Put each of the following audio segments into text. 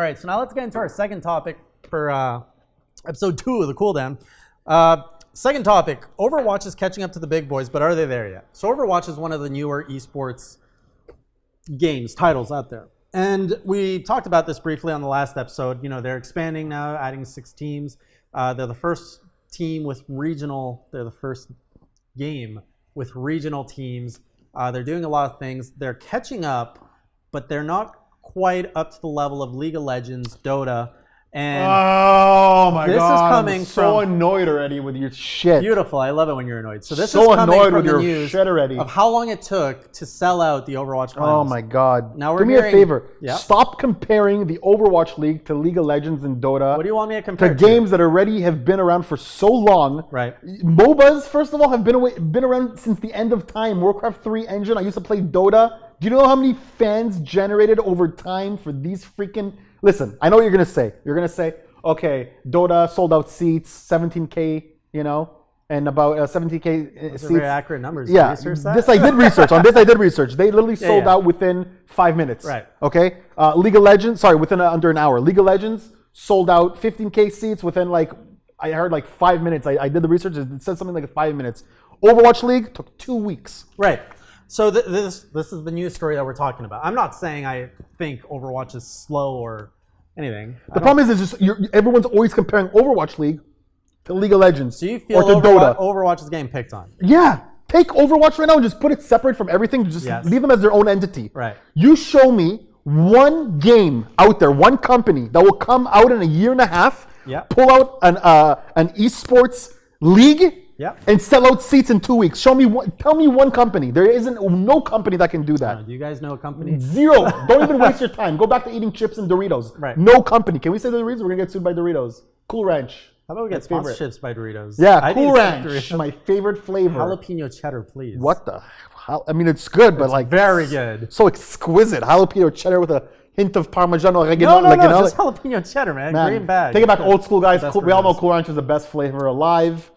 right, so now let's get into our second topic for episode 2 of the Cooldown. Second topic, Overwatch is catching up to the big boys, but are they there yet? So Overwatch is one of the newer eSports games, titles out there. And we talked about this briefly on the last episode. You know, they're expanding now, adding 6 teams. They're the first team with regional, they're the first game with regional teams. They're doing a lot of things. They're catching up, but they're not quite up to the level of League of Legends, Dota, and oh my this god! is coming I'm so from annoyed already with your shit. Beautiful, I love it when you're annoyed. So this so is coming annoyed from with the your news shit already. of how long it took to sell out the Overwatch finals. Oh my god! Now do me a favor. Yeah? Stop comparing the Overwatch League to League of Legends and Dota. What do you want me to compare to games that already have been around for so long? Right. MOBAs, first of all, have been around since the end of time. Warcraft 3 engine. I used to play Dota. Do you know how many fans generated over time for these freaking... Listen, I know what you're going to say. You're going to say, okay, Dota sold out seats, 17K, you know, and about 17K Those seats. are very accurate numbers. Yeah, this I did research. On this I did research. They literally sold out within 5 minutes. Right. Okay? League of Legends, sorry, within under an hour. League of Legends sold out 15K seats within I heard 5 minutes. I did the research. It said something like 5 minutes. Overwatch League took 2 weeks. Right. So this is the news story that we're talking about. I'm not saying I think Overwatch is slow or anything. The problem is just everyone's always comparing Overwatch League to League of Legends so you feel or to Dota. Overwatch is getting picked on. Yeah. Take Overwatch right now and just put it separate from everything. Just leave them as their own entity. Right. You show me one game out there, one company that will come out in a year and a half, pull out an eSports league, and sell out seats in 2 weeks. Tell me one company. There isn't no company that can do that. Do you guys know a company? Zero. Don't even waste your time. Go back to eating chips and Doritos. Right. No company. Can we say Doritos? We're gonna get sued by Doritos. Cool Ranch. How about we get sponsorships by Doritos? Yeah, Cool Ranch. My favorite flavor. Jalapeno cheddar, please. What the? I mean, it's good, but it's very good. So exquisite. Jalapeno cheddar with a hint of Parmesan oregano. No, just jalapeno cheddar, man. Green bag. Take it back, old school guys. We all know Cool Ranch is the best flavor alive.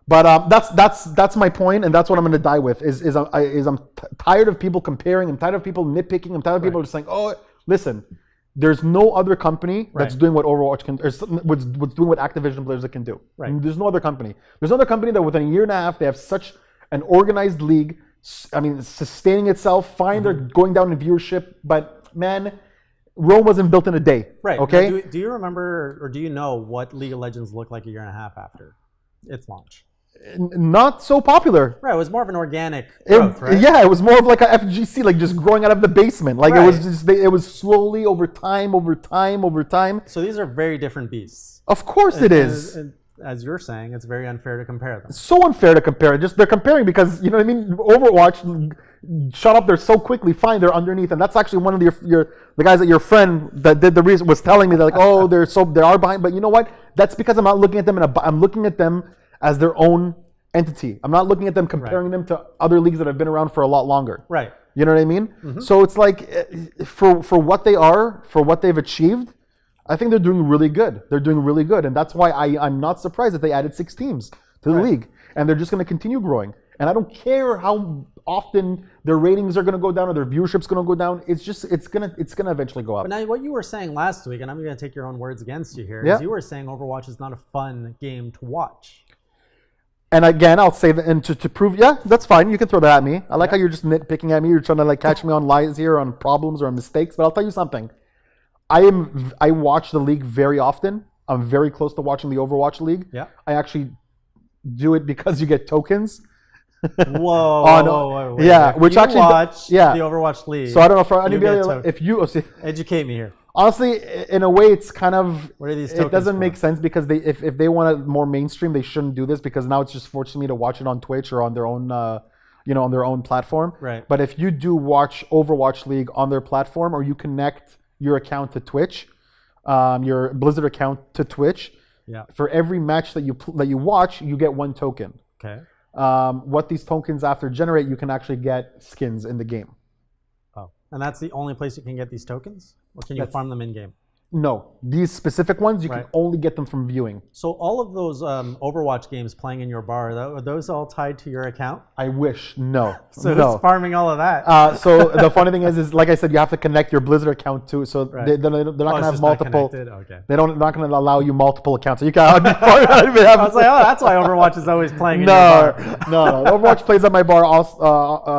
But that's my point, and that's what I'm going to die with. I'm tired of people comparing. I'm tired of people nitpicking. I'm tired of people just saying, "Oh, listen, there's no other company that's doing what Overwatch can, or what's doing what Activision Blizzard can do. Right. There's no other company. There's another company that within a year and a half they have such an organized league. I mean, sustaining itself. Fine, they're going down in viewership, but man, Rome wasn't built in a day. Right. Okay. Now, do you remember or do you know what League of Legends looked like a year and a half after its launch? Not so popular. Right, it was more of an organic growth, right? Yeah, it was more of like a FGC, like just growing out of the basement. Like it was slowly over time. So these are very different beasts. Of course it is. As you're saying, it's very unfair to compare them. It's so unfair to compare. Just they're comparing because you know what I mean. Overwatch shot up there so quickly. Fine, they're underneath, and that's actually one of the guys that your friend that did the reason was telling me that they are behind. But you know what? That's because I'm not looking at them I'm looking at them as their own entity. I'm not looking at them comparing them to other leagues that have been around for a lot longer. Right. You know what I mean? Mm-hmm. So it's like for what they are, for what they've achieved, I think they're doing really good. They're doing really good. And that's why I'm not surprised that they added 6 teams to the league. And they're just going to continue growing. And I don't care how often their ratings are going to go down or their viewership's going to go down. It's going to eventually go up. But now what you were saying last week, and I'm going to take your own words against you here, is you were saying Overwatch is not a fun game to watch. And again, I'll say that, and to prove, that's fine. You can throw that at me. I like how you're just nitpicking at me. You're trying to catch me on lies here, on problems or on mistakes. But I'll tell you something. I watch the league very often. I'm very close to watching the Overwatch League. Yeah. I actually do it because you get tokens. Whoa. Which you actually watch the Overwatch League. So I don't know for anybody if you educate me here. Honestly, in a way, it's kind of what are these tokens it doesn't for? make sense because if they want it more mainstream, they shouldn't do this because now it's just forcing me to watch it on Twitch or on their own, on their own platform. Right. But if you do watch Overwatch League on their platform or you connect your account to Twitch, your Blizzard account to Twitch, for every match that you watch, you get 1 token. Okay. What these tokens after generate, you can actually get skins in the game. Oh, and that's the only place you can get these tokens? Or can you farm them in-game? No, these specific ones you can only get them from viewing. So all of those Overwatch games playing in your bar, are those all tied to your account? I wish. No. So no. who's farming all of that? So the funny thing is like I said, you have to connect your Blizzard account too. So they're not going to have multiple. Okay. They're not going to allow you multiple accounts. So you can't. I was like, oh, that's why Overwatch is always playing in your bar. No. Overwatch plays at my bar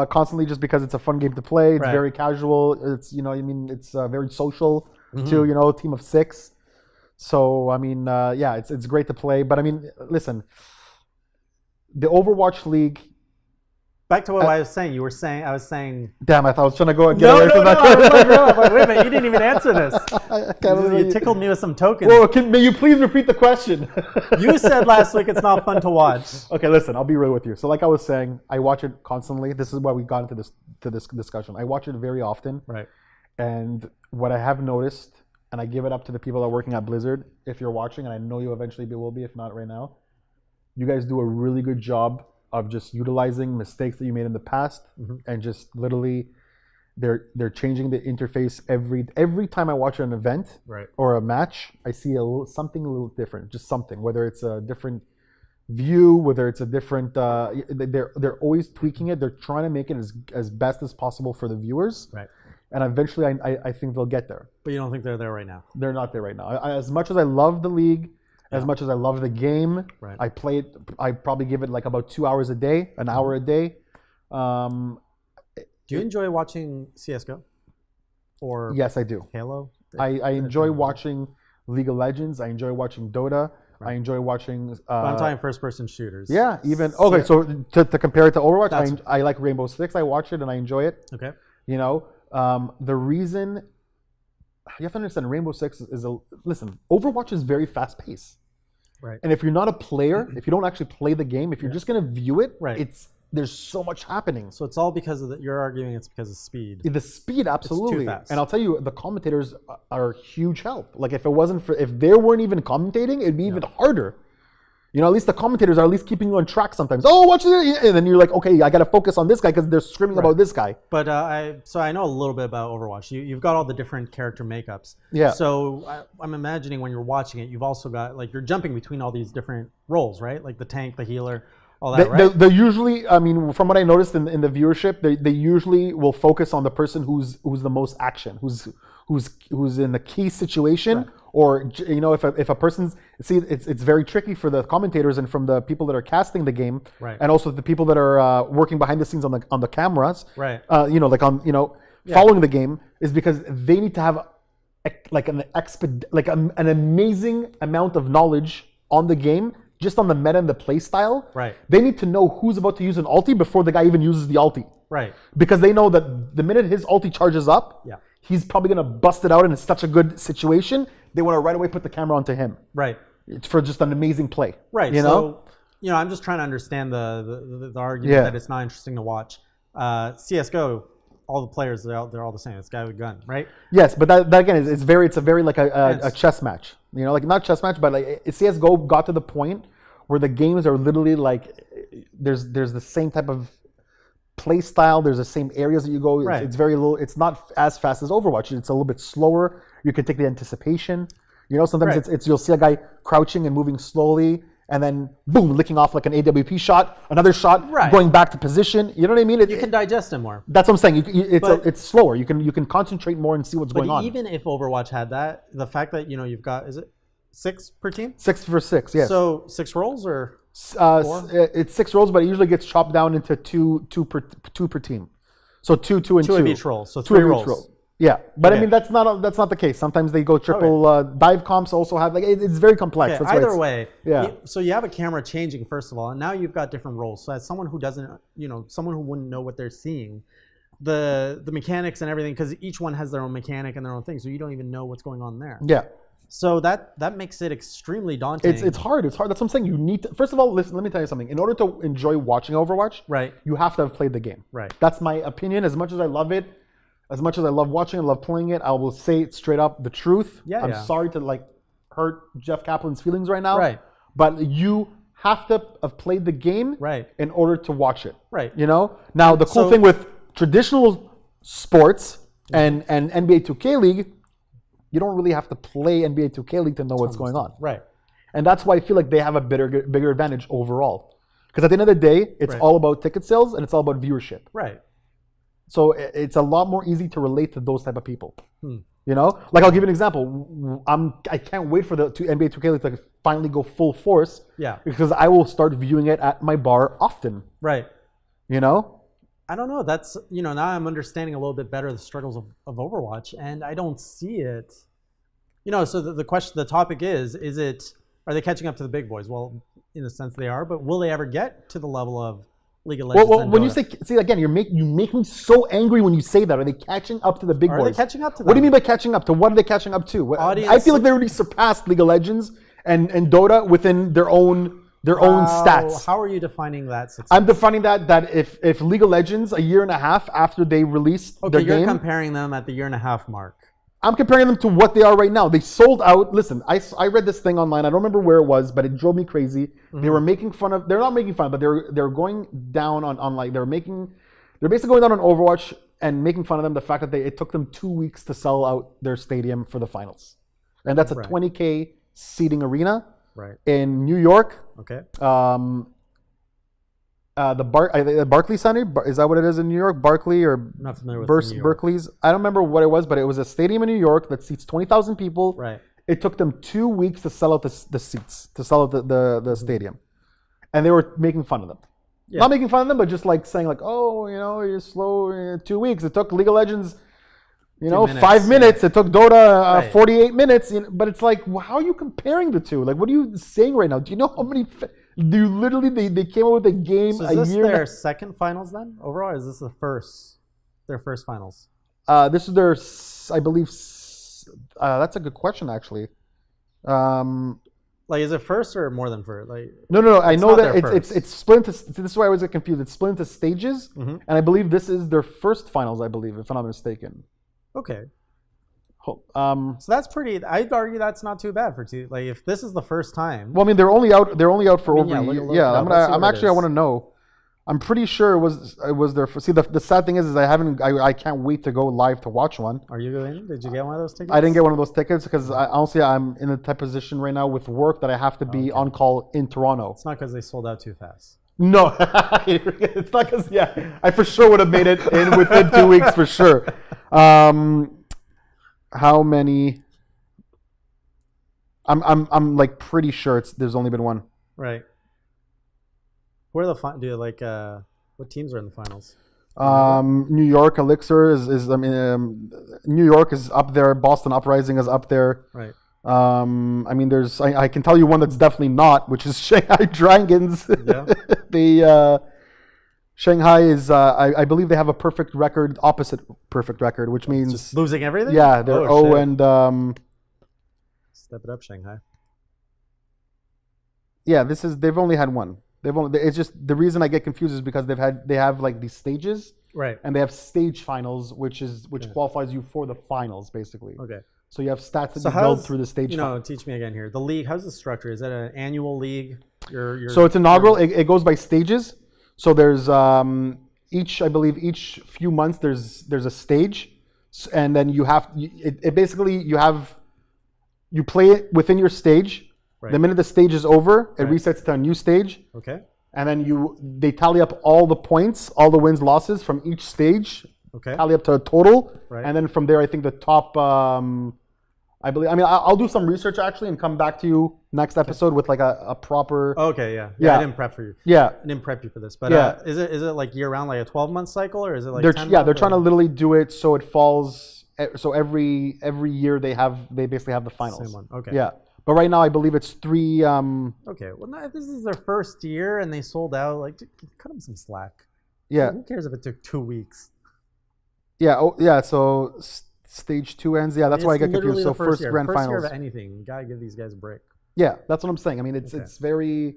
constantly just because it's a fun game to play. It's very casual. It's it's very social. To team of 6. So I mean, it's great to play. But I mean, listen, the Overwatch League. Back to what I was saying. I was saying. Damn, I thought I was trying to go and get no, away from that. I was like, wait a minute, you didn't even answer this. You tickled me with some tokens. Whoa, may you please repeat the question? You said last week it's not fun to watch. Okay, listen, I'll be real with you. So like I was saying, I watch it constantly. This is why we got into this discussion. I watch it very often. Right. And what I have noticed, and I give it up to the people that are working at Blizzard, if you're watching, and I know you eventually will be, if not right now, you guys do a really good job of just utilizing mistakes that you made in the past, and just literally, they're changing the interface every time I watch an event or a match. I see something a little different, just something, whether it's a different view, whether it's a different. They're always tweaking it. They're trying to make it as best as possible for the viewers. Right. And eventually, I think they'll get there. But you don't think they're there right now? They're not there right now. As much as I love the league, as much as I love the game, I play it. I probably give it like about 2 hours a day, an hour a day. Do you enjoy watching CS:GO? Or yes, I do. Halo? I enjoy watching League of Legends. I enjoy watching Dota. I enjoy watching. I'm talking first-person shooters. Yeah, even okay. So to compare it to Overwatch, I like Rainbow Six. I watch it and I enjoy it. Okay. The reason you have to understand, Rainbow Six listen. Overwatch is very fast-paced, right? And if you're not a player, if you don't actually play the game, if you're just gonna view it, there's so much happening. So it's all because of you're arguing it's because of speed. The speed, absolutely. It's too fast. And I'll tell you, the commentators are a huge help. Like if they weren't even commentating, it'd be even harder. At least the commentators are at least keeping you on track sometimes. Oh, watch it. And then you're like, okay, I got to focus on this guy because they're screaming about this guy. But I know a little bit about Overwatch. You've got all the different character makeups. Yeah. So I'm imagining when you're watching it, you've also got, you're jumping between all these different roles, right? Like the tank, the healer, all that, right? They usually, from what I noticed in the viewership, they usually will focus on the person who's the most action, who's in the key situation. Or if a person's it's very tricky for the commentators and from the people that are casting the game, and also the people that are working behind the scenes on the cameras, following the game, is because they need to have an amazing amount of knowledge on the game, just on the meta and the play style. Right. They need to know who's about to use an ulti before the guy even uses the ulti. Right. Because they know that the minute his ulti charges up, he's probably gonna bust it out, and it's such a good situation. They want to right away put the camera onto him. Right. It's for just an amazing play. Right. So, I'm just trying to understand the argument that it's not interesting to watch. CS:GO, all the players, they're all the same. It's guy with a gun, right? Yes, but that again it's a very like a chess match. Not chess match, but like CS:GO got to the point where the games are literally like there's the same type of play style. There's the same areas that you go. Right. It's very little. It's not as fast as Overwatch. It's a little bit slower. You can take the anticipation. Sometimes it's you'll see a guy crouching and moving slowly, and then boom, licking off like an AWP shot, another shot, going back to position. You know what I mean? You can digest it more. That's what I'm saying. It's slower. You can concentrate more and see what's going on. Even if Overwatch had that, the fact that you've got, is it 6 per team? 6 for 6, yes. So 6 roles or? It's 6 roles, but it usually gets chopped down into two per team. So two and two. 2 of each role. So 3 roles. Yeah, but I mean that's not the case. Sometimes they go triple. Dive comps also have it's very complex. Okay. That's Either way, yeah. So you have a camera changing first of all, and now you've got different roles. So as someone who doesn't, someone who wouldn't know what they're seeing, the mechanics and everything, because each one has their own mechanic and their own thing, so you don't even know what's going on there. Yeah. So that makes it extremely daunting. It's hard. It's hard. That's what I'm saying. You need to, first of all, listen, let me tell you something. In order to enjoy watching Overwatch, you have to have played the game. Right. That's my opinion. As much as I love it, as much as I love watching and love playing it, I will say it straight up the truth. I'm sorry to hurt Jeff Kaplan's feelings right now. Right. But you have to have played the game in order to watch it. Right. Now the cool thing with traditional sports and NBA 2K League, You don't really have to play NBA 2K League to know what's going on. Right. And that's why I feel like they have a bigger advantage overall. Because at the end of the day, it's Right. all about ticket sales and it's all about viewership. Right. So it's a lot more easy to relate to those type of people. Hmm. You know, like I'll give you an example. I can't wait for the NBA 2K League to finally go full force. Yeah. Because I will start viewing it at my bar often. Right. You know. I don't know. That's, now I'm understanding a little bit better the struggles of Overwatch, and I don't see it. So the topic is are they catching up to the big boys? Well, in a sense they are, but will they ever get to the level of League of Legends? Well, when you say, again, you make me so angry when you say that. Are they catching up to the big boys? Are they catching up to them? What do you mean by catching up? To what are they catching up to? I feel like they already surpassed League of Legends and Dota within their own stats. How are you defining that success? I'm defining that if League of Legends a year and a half after they released their game, you're comparing them at the year and a half mark. I'm comparing them to what they are right now. They sold out. Listen, I read this thing online. I don't remember where it was, but it drove me crazy. Mm-hmm. They were making fun of. They're not making fun, but they're going down on like they're basically going down on Overwatch and making fun of them. The fact that it took them 2 weeks to sell out their stadium for the finals, and that's a 20K seating arena in New York. Okay. The Barclays Center, is that what it is in New York? Barclay or I'm not familiar with New York. Berkeley's? I don't remember what it was, but it was a stadium in New York that seats 20,000 people. Right. It took them 2 weeks to sell out the seats, to sell out the stadium, and they were making fun of them. Yeah. Not making fun of them, but just like saying like, oh, you're slow. 2 weeks. It took League of Legends, 5 minutes. It took Dota 48 minutes. But it's like, how are you comparing the two? Like, what are you saying right now? Do you know how many? Do you literally they came up with a game so a year? Is this their second finals then overall? Or is this their first finals? This is their, I believe. That's a good question actually. Like, is it first or more than first? Like, no. I know that it's split into. This is why I always get confused. It's split into stages, and I believe this is their first finals. I believe, if I'm not mistaken. Okay. So that's pretty. I'd argue that's not too bad for two. Like, if this is the first time. Well, I mean, they're only out for over a year. Yeah, I want to know. I'm pretty sure it was their. See, the sad thing is I can't wait to go live to watch one. Are you going? Did you get one of those tickets? I didn't get one of those tickets because honestly I'm in a type position right now with work that I have to be on call in Toronto. It's not because they sold out too fast. No, it's not because I for sure would have made it in within 2 weeks for sure. How many? I'm like pretty sure there's only been one. Right. Who are what teams are in the finals? New York Elixir is New York is up there. Boston Uprising is up there. Right. I mean, I can tell you one that's definitely not, which is Shanghai Dragons. Yeah. Shanghai is, I believe they have a perfect record, opposite perfect record, which means just losing everything. Yeah, they're 0 and. Step it up, Shanghai. Yeah, they've only had one. It's just the reason I get confused is because they have like these stages, right? And they have stage finals, which qualifies you for the finals, basically. Okay. So you have stats that you build through the stage. Teach me again here. The league, how's the structure? Is that an annual league? So it's inaugural. It goes by stages. So there's each few months there's a stage, and then you play it within your stage. Right. The minute the stage is over, it resets to a new stage. Okay. And then they tally up all the points, all the wins, losses from each stage. Okay. Tally up to a total. Right. And then from there, I think the top. I'll do some research actually and come back to you next episode with like a proper. Okay. Yeah. I didn't prep for you. Yeah. I didn't prep you for this, but is it like year round, like a 12-month cycle, or is it like? They're trying to literally do it so it falls. So every year they basically have the finals. Same one. Okay. Yeah. But right now, I believe it's 3. Okay. Well, if this is their first year and they sold out, like, cut them some slack. Yeah. Who cares if it took 2 weeks? Yeah. Oh, yeah. So stage 2 ends. Yeah, that's why I get confused. So first grand finals. First year of anything, you gotta give these guys a break. Yeah, that's what I'm saying. I mean, it's very.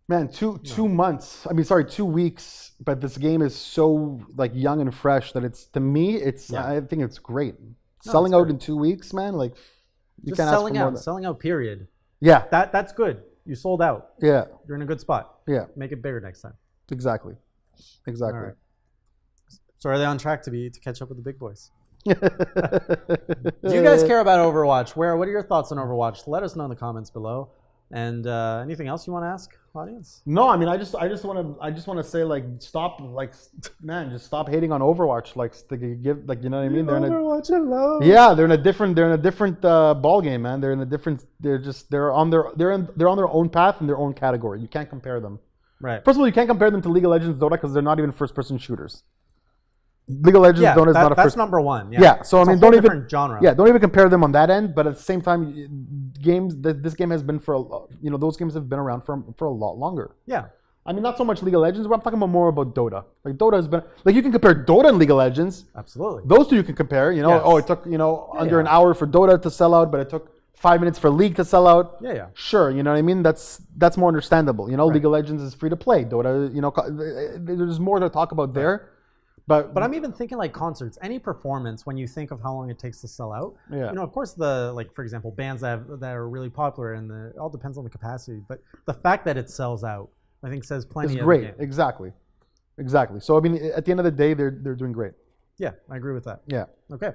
Man, two months. I mean, sorry, 2 weeks. But this game is so like young and fresh that I think it's great. Selling out in 2 weeks, man. Like. You just selling out, period. Yeah. That's good. You sold out. Yeah. You're in a good spot. Yeah. Make it bigger next time. Exactly. All right. So are they on track to catch up with the big boys? Do you guys care about Overwatch? What are your thoughts on Overwatch? Let us know in the comments below. And anything else you want to ask, audience? No, I mean, I just want to say, like, stop, like, man, just stop hating on Overwatch. Like, give, like, you know what I mean? Overwatch and LoL. Yeah, they're in a different ball game, man. They're on their own path in their own category. You can't compare them. Right. First of all, you can't compare them to League of Legends, Dota, because they're not even first-person shooters. League of Legends, Dota is not a first. That's number one. Yeah, so it's I mean, don't even genre. Yeah, don't even compare them on that end. But at the same time, this game has been those games have been around for a lot longer. Yeah. I mean, not so much League of Legends, but I'm talking about more about Dota. Like Dota has been like you can compare Dota and League of Legends. Absolutely. Those two you can compare. You know, Yes. it took under an hour for Dota to sell out, but it took 5 minutes for League to sell out. Yeah. Sure, you know what I mean. That's more understandable. You know, Right. League of Legends is free to play. Dota, there's more to talk about there. But I'm even thinking like concerts, any performance, when you think of how long it takes to sell out. Yeah. You know, of course, for example, bands that are really popular, and it all depends on the capacity. But the fact that it sells out, I think, says plenty. It's of great. the game. Exactly. So I mean, at the end of the day, they're doing great. Yeah, I agree with that. Yeah. Okay.